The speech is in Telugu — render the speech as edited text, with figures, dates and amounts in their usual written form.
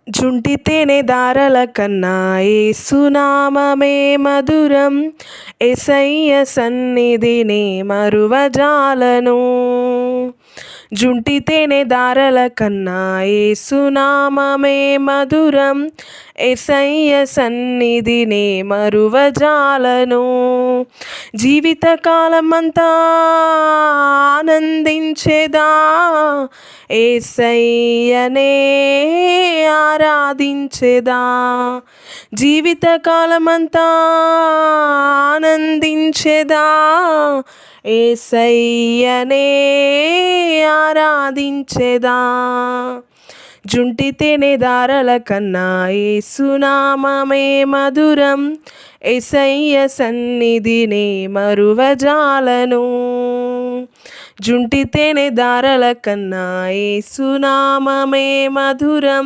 జుంటి తేనె దారల కన్నా యేసునామమే మధురం. యేసయ్య సన్నిధిని మరువజాలను. జుంటి తేనె దారల కన్నా యేసునామమే మధురం. యేసయ్య సన్నిధిని మరువజాలను. జీవితకాలమంతా ఆనందించేదా, యేసయ్యనే ఆరాధించేదా. జీవితకాలమంతా ఆనందించేదా, యేసయ్యనే ఆరాధించేదా. జుంటి తేనె దారల కన్నా యేసునామమే మధురం. యేసయ్య సన్నిధిని మరువజాలను. జుంటి తేనె దారల కన్నా యేసునామమే మధురం.